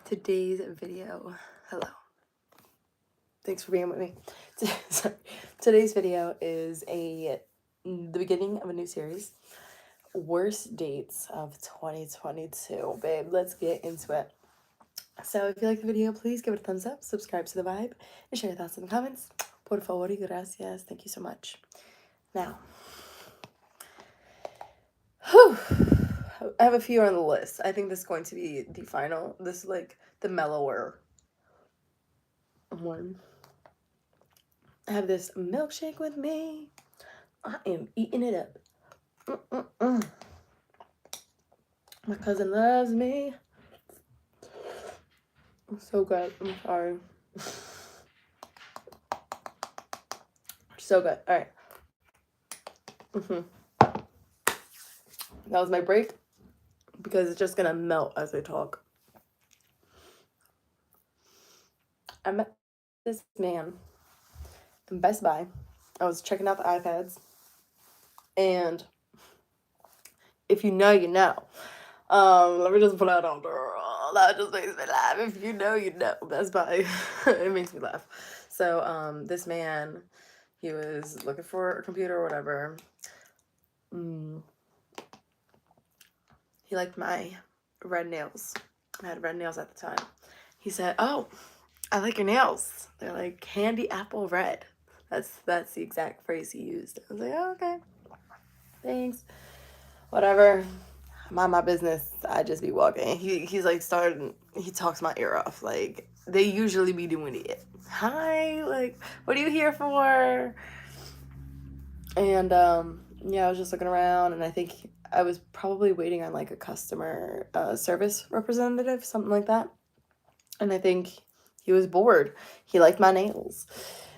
Today's video, hello. Thanks for being with me. Sorry. Today's video is the beginning of a new series. Worst dates of 2022. Babe, let's get into it. So if you like the video, please give it a thumbs up, subscribe to the vibe, and share your thoughts in the comments. Por favor y gracias. Thank you so much. Now, whew, I have a few on the list. I think this is going to be the final. This is like the mellower one. I have this milkshake with me. I am eating it up. My cousin loves me. So good. I'm sorry. So good. All right. That was my break because it's just gonna melt as I talk. I met this man in Best Buy. I was checking out the iPads, and if you know, you know. Let me just put that on there. That just makes me laugh. If you know, you know. Best Buy. It makes me laugh. So, this man, he was looking for a computer or whatever. He liked my red nails. I had red nails at the time. He said, "Oh, I like your nails. They're like candy apple red." That's the exact phrase he used. I was like, "Oh, okay. Thanks. Whatever. Mind my business. I just be walking." He's like he talks my ear off. Like they usually be doing it. Hi, like, what are you here for? And yeah, I was just looking around, and I think I was probably waiting on like a customer service representative, something like that. And I think he was bored. He liked my nails.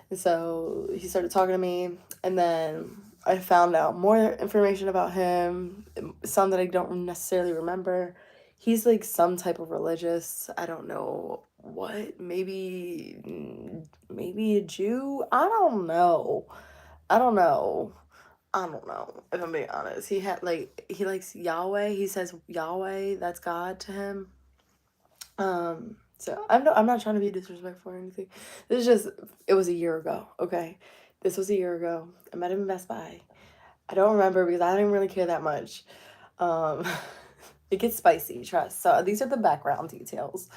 And so he started talking to me, and then I found out more information about him, some that I don't necessarily remember. He's like some type of religious, I don't know what, maybe a Jew? I don't know. If I'm being honest. He likes Yahweh. He says Yahweh, that's God to him. So I'm not trying to be disrespectful or anything. It was a year ago, okay? This was a year ago. I met him in Best Buy. I don't remember because I didn't really care that much. It gets spicy, trust. So these are the background details.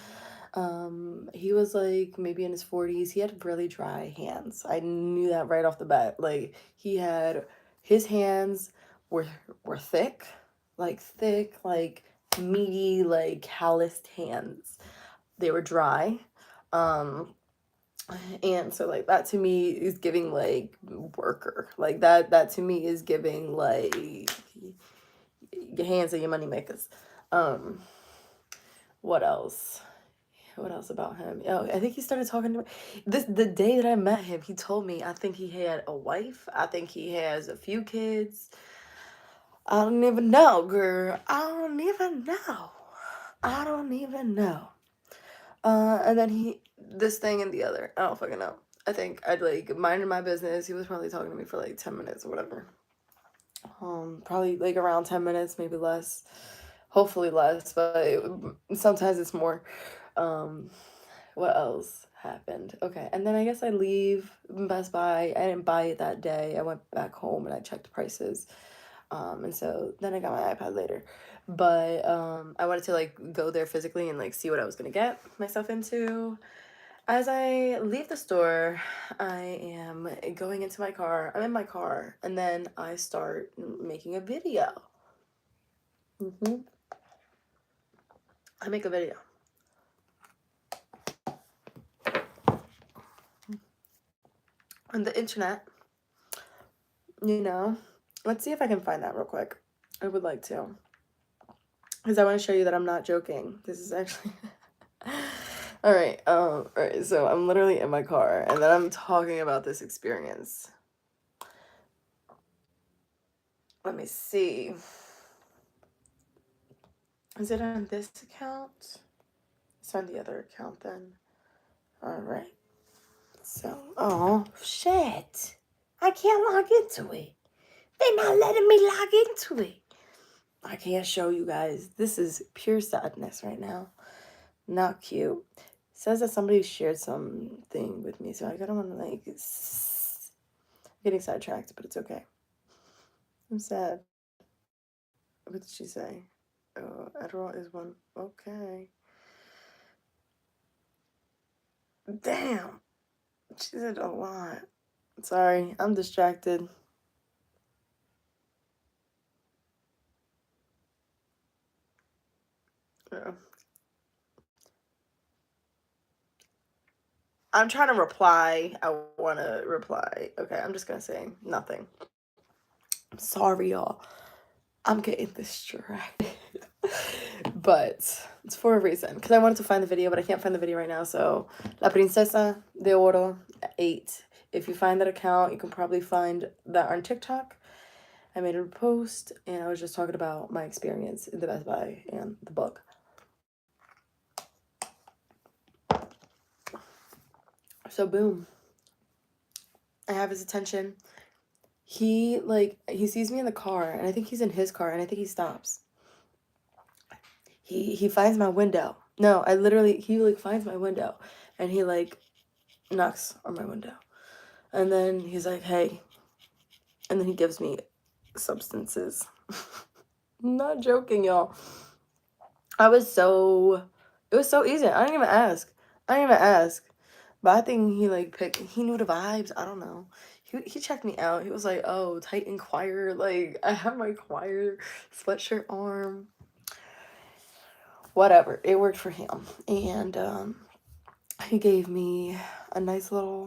He was like maybe in his 40s. He had really dry hands. I knew that right off the bat. Like his hands were thick, like meaty, like calloused hands. They were dry. And so like that to me is giving like worker. Like that to me is giving like your hands are your money makers. What else? What else about him? Oh, I think he started talking to me. The day that I met him, he told me I think he had a wife. I think he has a few kids. I don't even know, girl. I don't even know. And then this thing and the other. I don't fucking know. I think I'd like minded my business. He was probably talking to me for like 10 minutes or whatever. Probably like around 10 minutes, maybe less. Hopefully less, but sometimes it's more. What else happened? Okay, and then I guess I leave Best Buy. I didn't buy it that day. I went back home and I checked prices. And so then I got my iPad later. But I wanted to like go there physically and like see what I was gonna get myself into. As I leave the store, I am going into my car. I'm in my car, and then I start making a video. I make a video. On the internet, let's see if I can find that real quick. I would like to. Because I want to show you that I'm not joking. This is actually... Alright, so I'm literally in my car, and then I'm talking about this experience. Let me see. Is it on this account? It's on the other account then. Alright. So, oh, shit. I can't log into it. They're not letting me log into it. I can't show you guys. This is pure sadness right now. Not cute. Says that somebody shared something with me, so I don't want to like getting sidetracked, but it's okay. I'm sad. What did she say? Adderall is one. Okay. Damn. She said a lot. Sorry, I'm distracted. Yeah. I'm trying to reply. I want to reply. Okay, I'm just going to say nothing. I'm sorry, y'all. I'm getting distracted. But it's for a reason. Because I wanted to find the video, but I can't find the video right now. So, La Princesa de Oro 8. If you find that account, you can probably find that on TikTok. I made a post, and I was just talking about my experience in the Best Buy and the book. So, boom. I have his attention. He sees me in the car, and I think he's in his car, and I think he stops. He finds my window. No, he like finds my window, and he like knocks on my window, and then he's like, "Hey," and then he gives me substances. I'm not joking, y'all. It was so easy. I didn't even ask. But I think he like he knew the vibes. I don't know. He checked me out. He was like, "Oh, Titan choir." Like I have my choir sweatshirt on. Whatever. It worked for him. And he gave me a nice amount.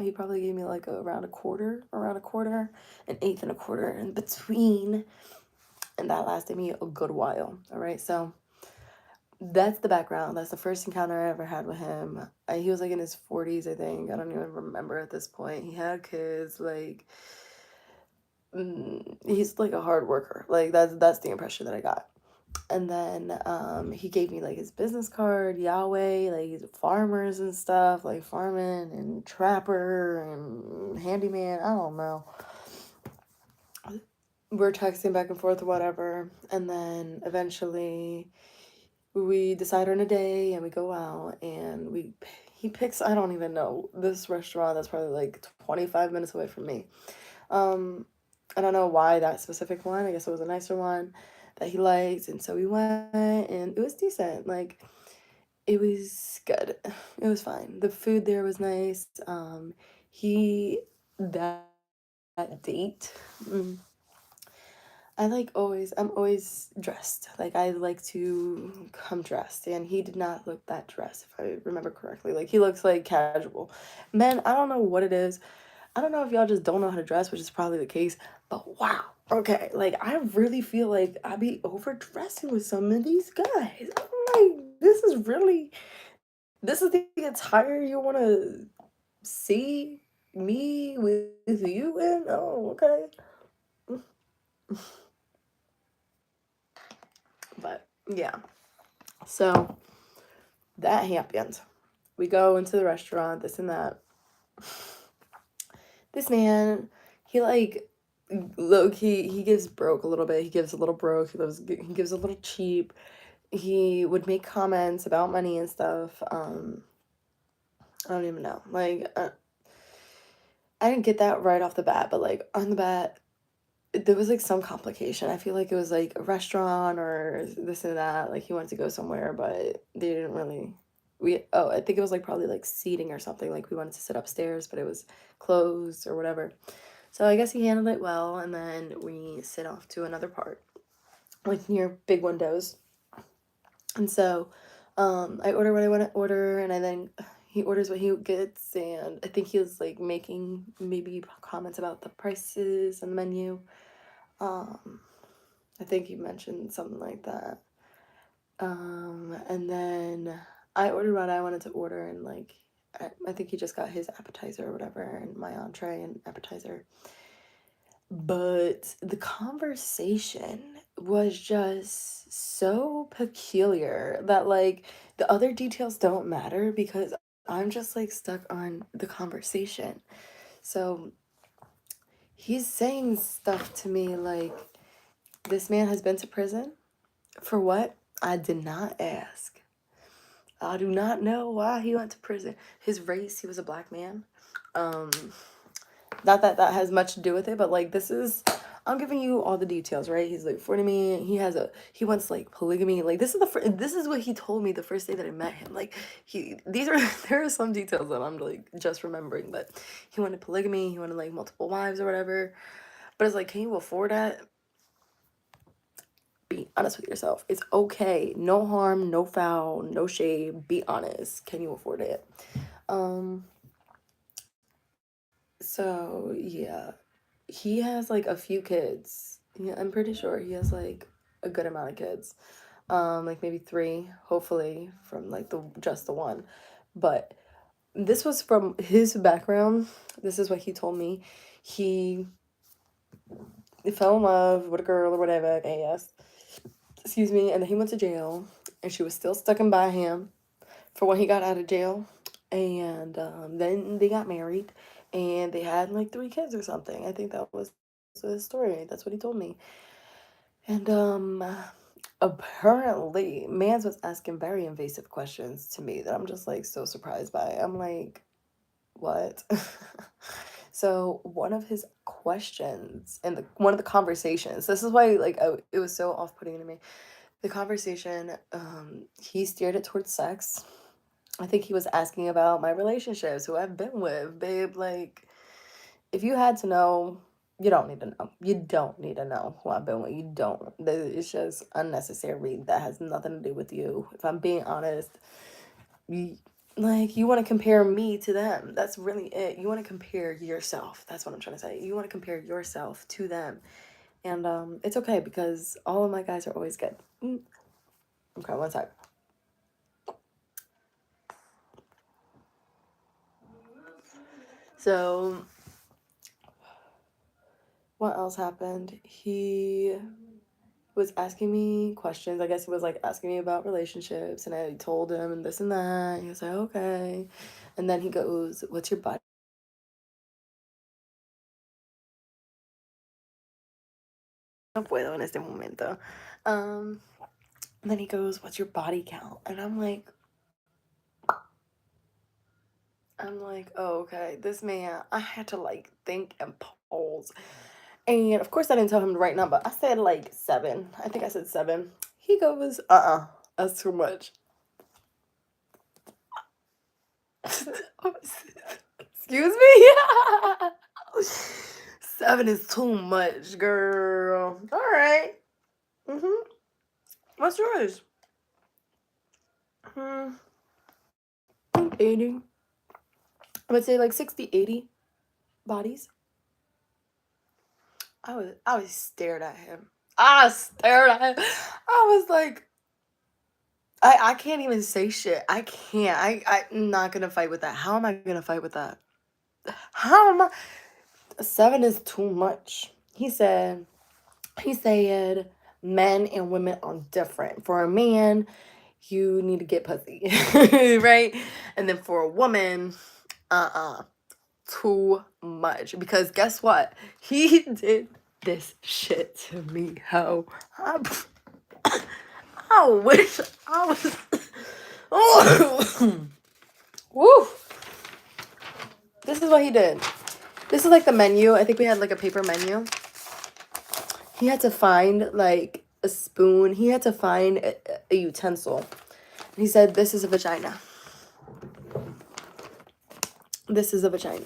He probably gave me like around a quarter, an eighth and a quarter in between. And that lasted me a good while. All right. So that's the background. That's the first encounter I ever had with him. He was like in his 40s, I think. I don't even remember at this point. He had kids. Like, he's like a hard worker. Like that's the impression that I got. And then he gave me like his business card, Yahweh, like he's farmers and stuff, like farming and trapper and handyman. I don't know. We're texting back and forth or whatever. And then eventually we decide on a day and we go out and he picks, I don't even know, this restaurant that's probably like 25 minutes away from me. I don't know why that specific one. I guess it was a nicer one that he liked, and so we went and it was decent. Like it was good. It was fine. The food there was nice. He that date. I'm always dressed. Like, I like to come dressed. And he did not look that dressed, if I remember correctly. Like, he looks like casual. Men, I don't know what it is. I don't know if y'all just don't know how to dress, which is probably the case. But wow. Okay. Like, I really feel like I be overdressing with some of these guys. I'm like, this is the attire you want to see me with you in? Oh, okay. But yeah, so that happened. We go into the restaurant, this and that. This man, he like, look, he gives broke a little bit. He gives a little broke. He gives a little cheap. He would make comments about money and stuff. I don't even know. Like, I didn't get that right off the bat, but like on the bat, there was like some complication. I feel like it was like a restaurant or this and that. Like he wanted to go somewhere, but they didn't really. I think it was like probably like seating or something. Like we wanted to sit upstairs, but it was closed or whatever. So I guess he handled it well, and then we sit off to another part, like near big windows. And so, I order what I want to order, and I then he orders what he gets, and I think he was like making maybe comments about the prices and the menu. I think you mentioned something like that. And then I ordered what I wanted to order, and like, I think he just got his appetizer or whatever, and my entree and appetizer. But the conversation was just so peculiar that like the other details don't matter because I'm just like stuck on the conversation. So he's saying stuff to me like, this man has been to prison. For what? I did not ask. I do not know why he went to prison. His race, he was a black man. Um, Not that that has much to do with it, but like this is, I'm giving you all the details, right? He's like 40 me. He wants like polygamy. Like this is what he told me the first day that I met him. Like these are there are some details that I'm like just remembering, but he wanted polygamy. He wanted like multiple wives or whatever. But it's like, can you afford that? Be honest with yourself. It's okay. No harm, no foul, no shade. Be honest. Can you afford it? Um. So yeah, he has like a few kids. Yeah, I'm pretty sure he has like a good amount of kids. Like maybe three, hopefully, from like the one. But this was from his background. This is what he told me. He fell in love with a girl or whatever, AS. Excuse me, and then he went to jail, and she was still sticking by him for when he got out of jail. And then they got married, and they had like three kids or something. I think that was his story. That's what he told me. And apparently, Mans was asking very invasive questions to me that I'm just like so surprised by. I'm like, what? So one of his questions and one of the conversations. This is why like it was so off-putting to me. The conversation, he steered it towards sex. I think he was asking about my relationships, who I've been with, babe. Like, if you had to know, you don't need to know. You don't need to know who I've been with. You don't. It's just unnecessary. That has nothing to do with you. If I'm being honest, you, like, you want to compare me to them. That's really it. You want to compare yourself. That's what I'm trying to say. You want to compare yourself to them. And it's okay because all of my guys are always good. Okay, one sec. So, what else happened? He was asking me questions. I guess he was like asking me about relationships, and I told him and this and that. He was like, okay. And then he goes, what's your body? No puedo en este momento. And then he goes, what's your body count? And I'm like, oh, okay. This man, I had to like think and pause. And of course, I didn't tell him the right number. I said like 7. I think I said 7. He goes, that's too much. Excuse me? 7 is too much, girl. All right. What's yours? 80. I would say like 60, 80 bodies. I was stared at him. I stared at him. I was like, I can't even say shit. I can't. I'm not gonna fight with that. How am I gonna fight with that? How am I? 7 is too much. He said men and women are different. For a man, you need to get pussy, right? And then for a woman, too much. Because guess what? He did this shit to me, ho. I wish I was. Oh, woo. This is what he did. This is like the menu. I think we had like a paper menu. He had to find like a spoon. He had to find a utensil. And he said, this is a vagina. This is a vagina.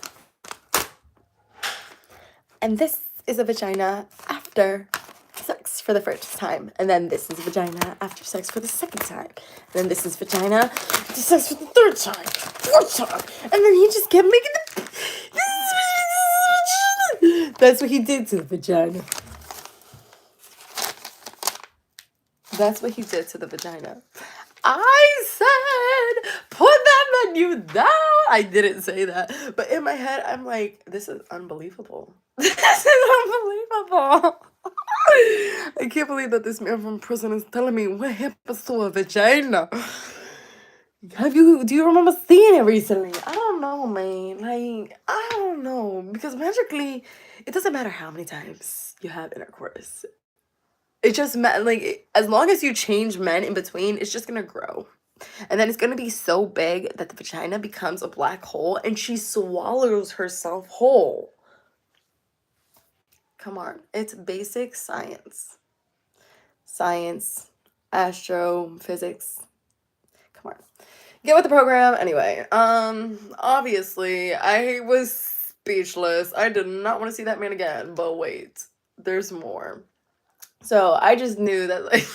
And this is a vagina after sex for the first time. And then this is a vagina after sex for the second time. And then this is vagina after sex for the third time, fourth time. And then he just kept making the... That's what he did to the vagina. That's what he did to the vagina. I said, put that menu down. I didn't say that. But in my head, I'm like, this is unbelievable. This is unbelievable. I can't believe that this man from prison is telling me what happens to a vagina. Do you remember seeing it recently? I don't know, man. Like, I don't know. Because magically, it doesn't matter how many times you have intercourse. It just like as long as you change men in between, it's just gonna grow. And then it's gonna be so big that the vagina becomes a black hole and she swallows herself whole. Come on, it's basic science. Science, astrophysics. Come on. Get with the program. Anyway, obviously I was speechless. I did not want to see that man again, but wait, there's more. So I just knew that, like,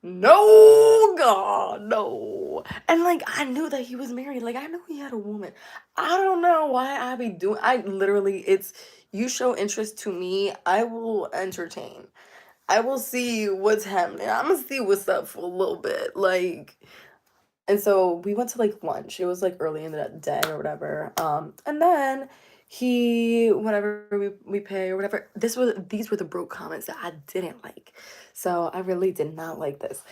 no, God, no. And like, I knew that he was married. Like, I knew he had a woman. I don't know why I be doing, I literally, it's, you show interest to me, I will entertain. I will see what's happening. I'm gonna see what's up for a little bit. Like, and so we went to like lunch. It was like early in the day or whatever. And then he whatever we pay or whatever. These were the broke comments that I didn't like. So I really did not like this.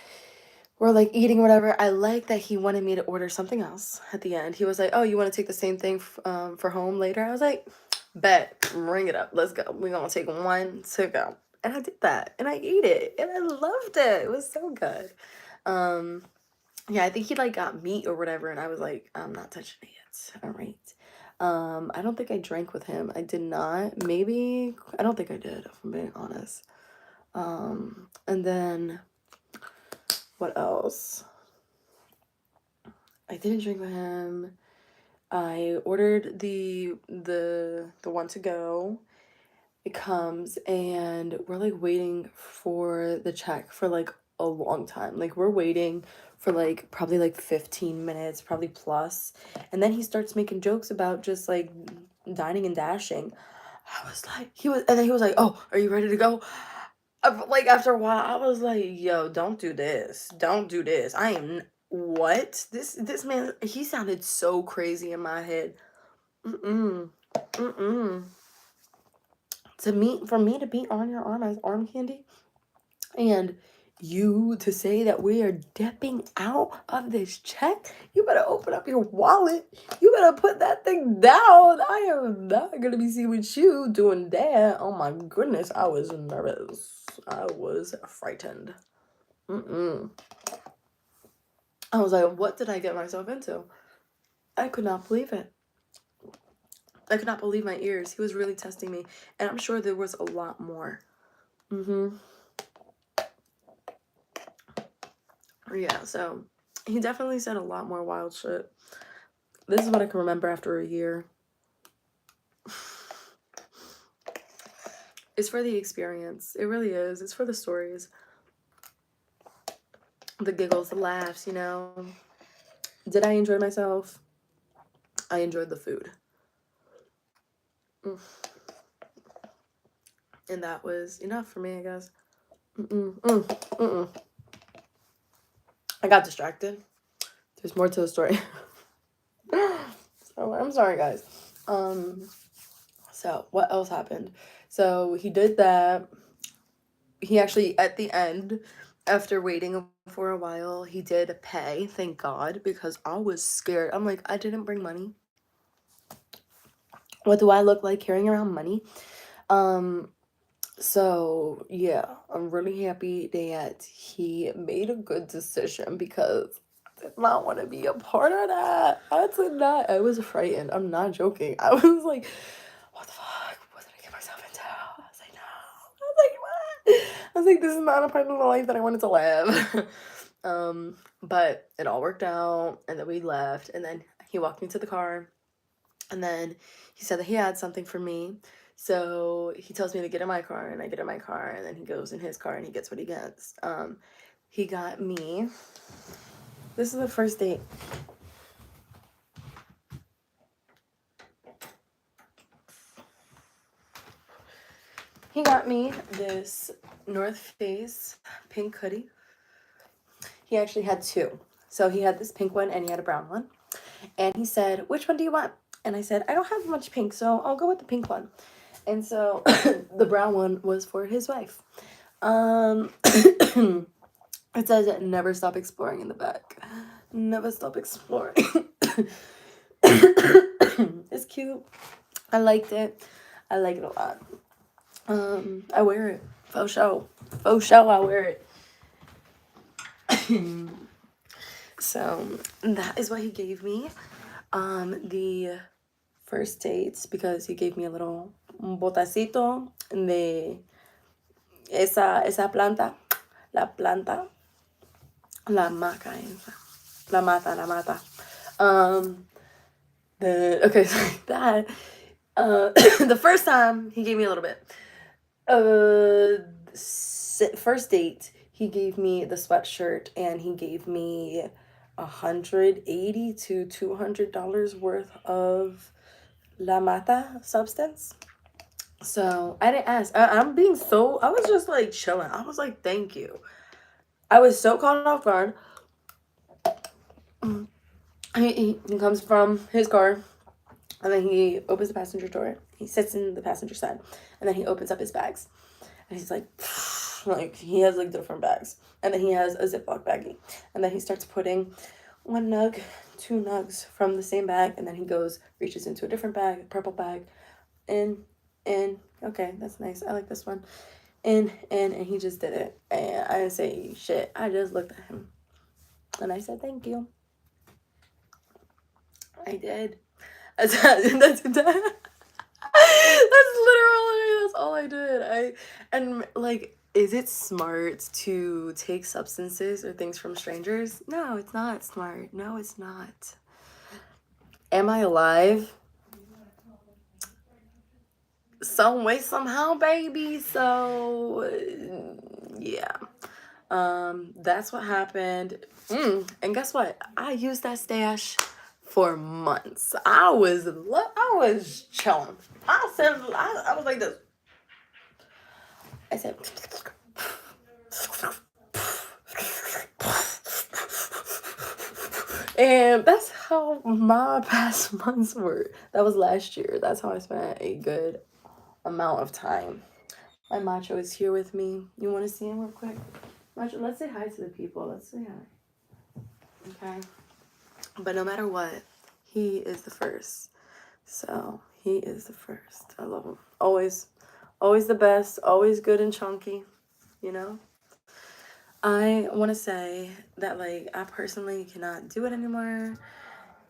We're like eating whatever. I like that he wanted me to order something else at the end. He was like, "Oh, you want to take the same thing for home later?" I was like, "Bet, bring it up. Let's go. We're gonna take one to go." And I did that, and I ate it, and I loved it. It was so good. Um, yeah, I think he like got meat or whatever, and I was like, I'm not touching it yet. All right. I don't think I drank with him. I did not. Maybe I don't think I did, if I'm being honest. And then what else? I didn't drink with him. I ordered the one to go. It comes and we're like waiting for the check for like a long time. Like we're waiting for like probably like 15 minutes, probably plus. And then he starts making jokes about just like dining and dashing. I was like, and then he was like, "Oh, are you ready to go?" Like after a while, I was like, "Yo, don't do this. Don't do this. I am what? This man, he sounded so crazy in my head. Mm-mm. Mm-mm. For me to be on your arm as arm candy and you to say that we are dipping out of this check, you better open up your wallet. You better put that thing down. I am not gonna be seen with you doing that. Oh my goodness, I was nervous. I was frightened. Mm-mm. I was like, what did I get myself into? I could not believe it. I could not believe my ears. He was really testing me, and I'm sure there was a lot more. Yeah, so he definitely said a lot more wild shit. This is what I can remember after a year. It's for the experience. It really is. It's for the stories. The giggles, the laughs, you know. Did I enjoy myself? I enjoyed the food. And that was enough for me, I guess. I got distracted. There's more to the story. So I'm sorry, guys. So what else happened? So he did that. He actually, at the end, after waiting for a while, he did pay, thank God, because I was scared. I'm like, I didn't bring money. What do I look like carrying around money? So yeah, I'm really happy that he made a good decision because I did not want to be a part of that. I did not. I was frightened. I'm not joking. I was like, what the fuck? What did I get myself into? I was like, no. I was like, what? I was like, this is not a part of the life that I wanted to live. But it all worked out, and then we left, and then he walked me to the car, and then he said that he had something for me. So he tells me to get in my car, and I get in my car, and then he goes in his car and he gets what he gets. He got me. This is the first date. He got me this North Face pink hoodie. He actually had two. So he had this pink one and he had a brown one. And he said, "Which one do you want?" And I said, "I don't have much pink, so I'll go with the pink one." And so the brown one was for his wife. It says, "Never stop exploring" in the back. Never stop exploring. It's cute. I liked it. I like it a lot. I wear it. Faux show. Faux show, I wear it. So that is what he gave me. The first dates, because he gave me a little botacito de esa planta, la planta, la maca, la mata. Okay, so that, the first time he gave me a little bit. First date, he gave me the sweatshirt, and he gave me $180 to $200 worth of La Mata substance. So I didn't ask. I was just like chilling. I was like, thank you. I was so caught off guard. He comes from his car, and then he opens the passenger door. He sits in the passenger side, and then he opens up his bags. And he's like he has like different bags. And then he has a Ziploc baggie. And then he starts putting one nug, two nugs from the same bag. And then he reaches into a different bag, a purple bag. In, okay, that's nice. I like this one. And he just did it. And I didn't say shit. I just looked at him. And I said, thank you. I did. That's all I did. And like, is it smart to take substances or things from strangers? No, it's not smart. No, it's not. Am I alive? Some way, somehow, baby. So yeah. That's what happened. And guess what? I used that stash for months. I was chilling. I was like this. I said, and that's how my past months were. That was last year. That's how I spent a good amount of time. My macho is here with me. You want to see him real quick? Macho, let's say hi to the people. Let's say hi. Okay. But no matter what, he is the first. So he is the first. I love him. Always the best. Always good and chunky. You know? I want to say that, like, I personally cannot do it anymore.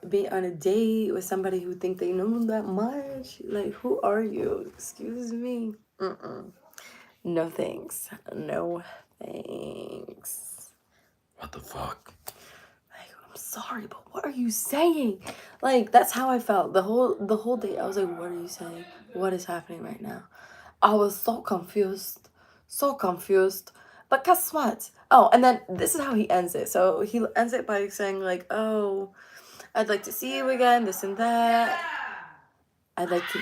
Be on a date with somebody who think they know that much. Like, who are you? Excuse me. No thanks. No thanks. What the fuck? Like, I'm sorry, but what are you saying? Like, that's how I felt the whole day. I was like, what are you saying? What is happening right now? I was so confused. But guess what? Oh, and then this is how he ends it. So he ends it by saying, like, oh, I'd like to see you again, this and that. I'd like to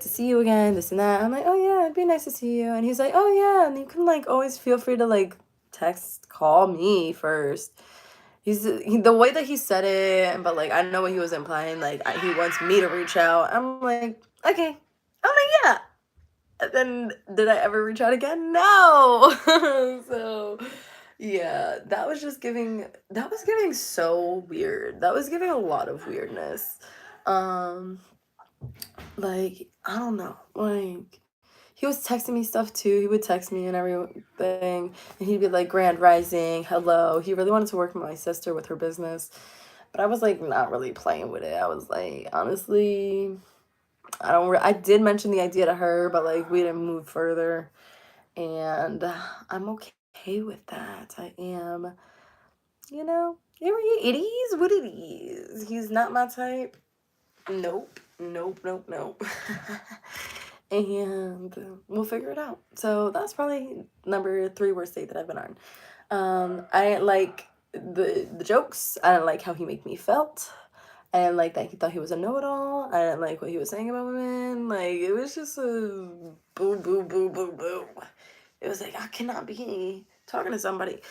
see you again, this and that. I'm like, oh yeah, it'd be nice to see you. And he's like, oh yeah, and you can like always feel free to like call me first. The way that he said it, but like I know what he was implying. Like he wants me to reach out. I'm like, okay. I'm like, yeah. And then did I ever reach out again? No. So yeah, that was giving so weird. That was giving a lot of weirdness. Like, I don't know. Like, he was texting me stuff too. He would text me and everything. And he'd be like, Grand Rising, hello. He really wanted to work with my sister with her business. But I was like, not really playing with it. I was like, honestly, I did mention the idea to her, but like, we didn't move further. And I'm okay with that. I am, you know, it is what it is. He's not my type. Nope. And we'll figure it out. So that's probably number 3 worst date that I've been on. I didn't like the jokes. I didn't like how he made me felt. I didn't like that he thought he was a know-it-all. I didn't like what he was saying about women. Like, it was just a boo. It was like, I cannot be talking to somebody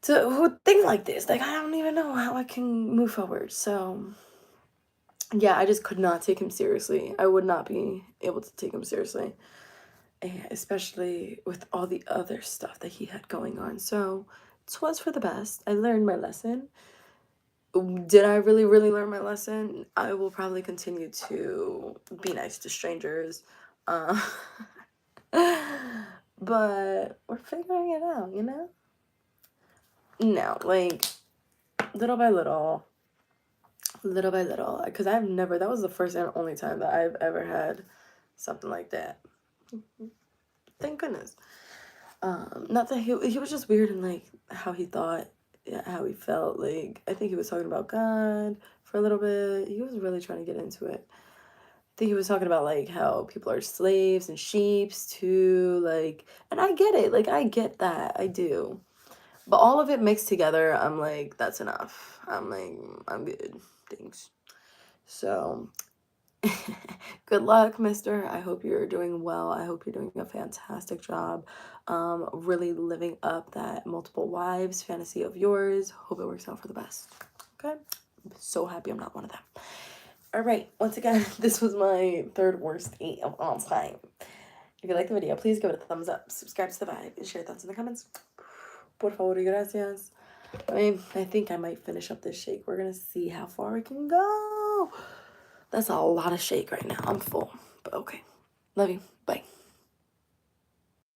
who think like this. Like, I don't even know how I can move forward. So yeah, I just could not take him seriously. I would not be able to take him seriously, especially with all the other stuff that he had going on. So it was for the best. I learned my lesson. Did I really, really learn my lesson? I will probably continue to be nice to strangers. But we're figuring it out, you know? No, like, little by little, because that was the first and only time that I've ever had something like that. Thank goodness. Not that he was just weird in, like, how he thought, how he felt. Like, I think he was talking about God for a little bit. He was really trying to get into it. I think he was talking about, like, how people are slaves and sheeps too, like, and I get it, like, I get that, I do. But all of it mixed together, I'm like, that's enough. I'm like, I'm good, thanks. So, good luck, mister. I hope you're doing well. I hope you're doing a fantastic job, really living up that multiple wives fantasy of yours. Hope it works out for the best. Okay? I'm so happy I'm not one of them. All right, once again, this was my third worst 8 of all time. If you like the video, please give it a thumbs up, subscribe to the vibe, and share your thoughts in the comments. Por favor y gracias. I think I might finish up this shake. We're gonna see how far we can go. That's a lot of shake right now. I'm full, but okay. Love you. Bye.